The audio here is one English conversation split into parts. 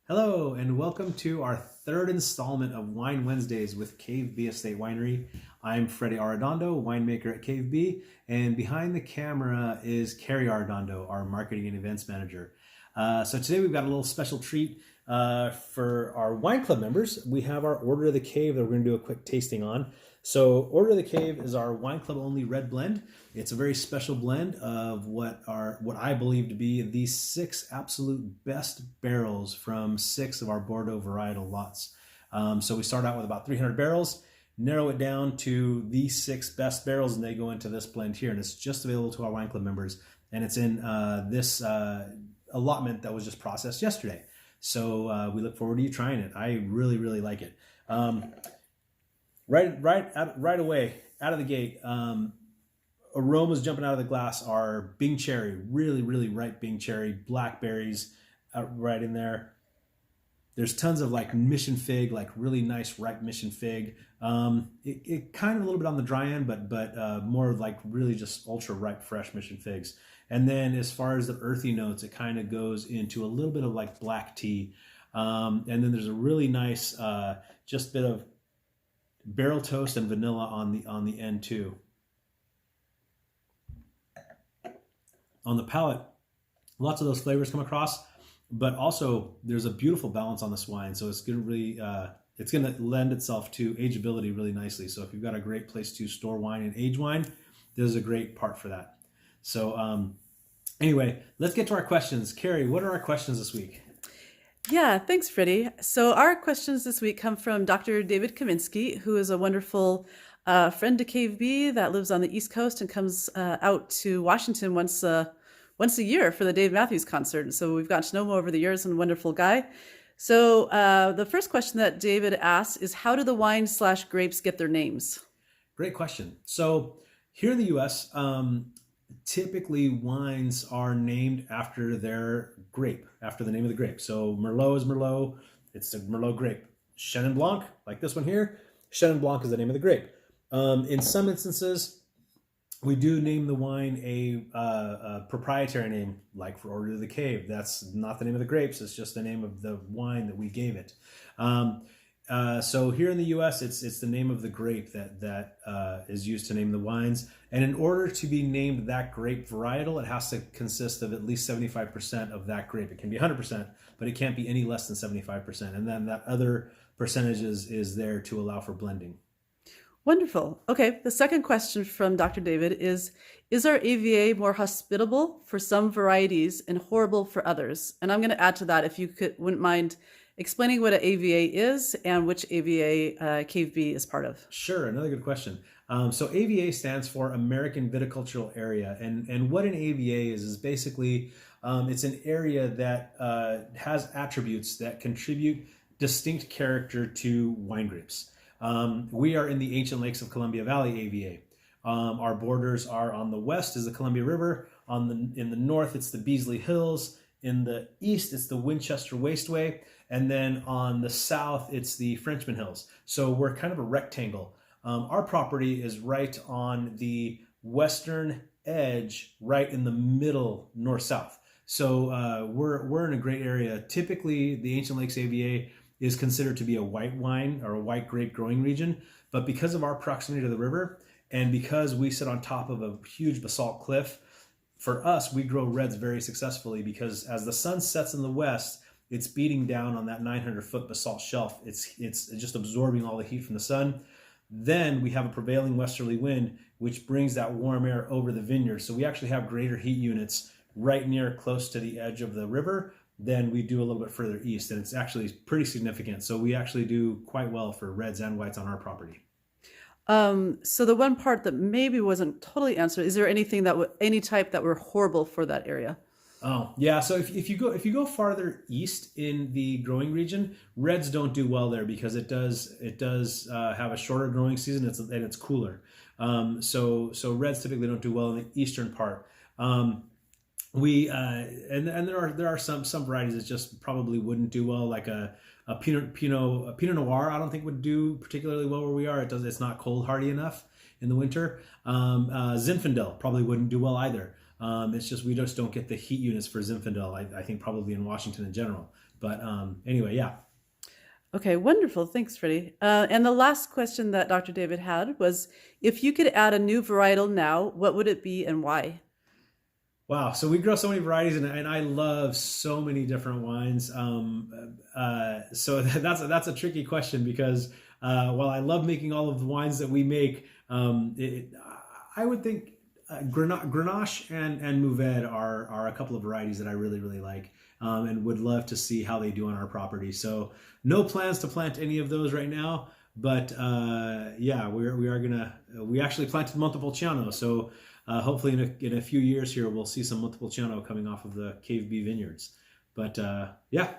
Hello, and welcome to our third installment of Wine Wednesdays with Cave B Estate Winery. I'm Freddie Arredondo, winemaker at Cave B, and behind the camera is Carrie Arredondo, our marketing and events manager. So today we've got a little special treat for our wine club members. We have our Order of the Cave that we're going to do a quick tasting on. So Order of the Cave is our wine club only red blend. It's a very special blend of what I believe to be the 6 absolute best barrels from 6 of our Bordeaux varietal lots. So we start out with about 300 barrels, narrow it down to the 6 best barrels, and they go into this blend here. And it's just available to our wine club members. And it's in this allotment that was just processed yesterday. So we look forward to you trying it. I really, really like it. Right away, out of the gate, aromas jumping out of the glass are Bing cherry, really, really ripe Bing cherry, blackberries right in there. There's tons of like mission fig, like really nice ripe mission fig. It kind of a little bit on the dry end, but more like really just ultra ripe fresh mission figs. And then as far as the earthy notes, it kind of goes into a little bit of like black tea. And then there's a really nice just bit of barrel toast and vanilla on the end too. On the palate, lots of those flavors come across, but also there's a beautiful balance on this wine. So it's going to really, it's going to lend itself to ageability really nicely. So if you've got a great place to store wine and age wine, this is a great part for that. So anyway, let's get to our questions. Carrie, what are our questions this week? Yeah, thanks, Freddie. So our questions this week come from Dr. David Kaminsky, who is a wonderful friend to Cave B that lives on the East Coast and comes out to Washington once a year for the Dave Matthews concert. So we've gotten to know him over the years, and a wonderful guy. So the first question that David asks is, how do the wine/grapes get their names? Great question. So here in the U.S., typically wines are named after their grape, after the name of the grape. So Merlot is Merlot, it's the Merlot grape. Chenin Blanc, like this one here, Chenin Blanc is the name of the grape. In some instances, we do name the wine a proprietary name, like for Order of the Cave. That's not the name of the grapes, it's just the name of the wine that we gave it. So here in the U.S., it's the name of the grape that is used to name the wines. And in order to be named that grape varietal, it has to consist of at least 75% of that grape. It can be 100%, but it can't be any less than 75%. And then that other percentage is there to allow for blending. Wonderful. Okay, the second question from Dr. David is our AVA more hospitable for some varieties and horrible for others? And I'm going to add to that, if you wouldn't mind explaining what an AVA is and which AVA Cave B is part of. Sure, another good question. So AVA stands for American Viticultural Area, and what an AVA is basically it's an area that has attributes that contribute distinct character to wine grapes. We are in the ancient lakes of Columbia Valley AVA. Our borders are on the west is the Columbia River. In the north, it's the Beasley Hills. In the east, it's the Winchester Wasteway. And then on the south, it's the Frenchman Hills. So we're kind of a rectangle. Our property is right on the western edge, right in the middle, north-south. So we're in a great area. Typically, the Ancient Lakes AVA is considered to be a white wine or a white grape growing region. But because of our proximity to the river, and because we sit on top of a huge basalt cliff, for us, we grow reds very successfully because as the sun sets in the west, it's beating down on that 900-foot basalt shelf. It's just absorbing all the heat from the sun. Then we have a prevailing westerly wind, which brings that warm air over the vineyard. So we actually have greater heat units right near close to the edge of the river than we do a little bit further east. And it's actually pretty significant. So we actually do quite well for reds and whites on our property. So the one part that maybe wasn't totally answered, is there anything any type that were horrible for that area? Oh, yeah. So if you go farther east in the growing region, reds don't do well there because it does have a shorter growing season and it's cooler. So reds typically don't do well in the eastern part. We and there are some varieties that just probably wouldn't do well, like a Pinot Noir. I don't think would do particularly well where we are. It's not cold hardy enough in the winter. Zinfandel probably wouldn't do well either. It's just we just don't get the heat units for Zinfandel. I think probably in Washington in general. But anyway, yeah. Okay, wonderful. Thanks, Freddie. And the last question that Dr. David had was, if you could add a new varietal now, what would it be and why? Wow. So we grow so many varieties, and I love so many different wines. So that's a tricky question because while I love making all of the wines that we make, I would think Grenache and Mourvèdre are a couple of varieties that I really really like, and would love to see how they do on our property. So no plans to plant any of those right now, but yeah, we actually planted Montepulciano, so hopefully in a few years here we'll see some Montepulciano coming off of the Cave B vineyards. But yeah.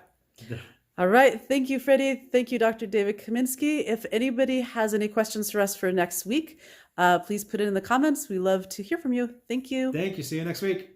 All right. Thank you, Freddie. Thank you, Dr. David Kaminsky. If anybody has any questions for us for next week, please put it in the comments. We love to hear from you. Thank you. Thank you. See you next week.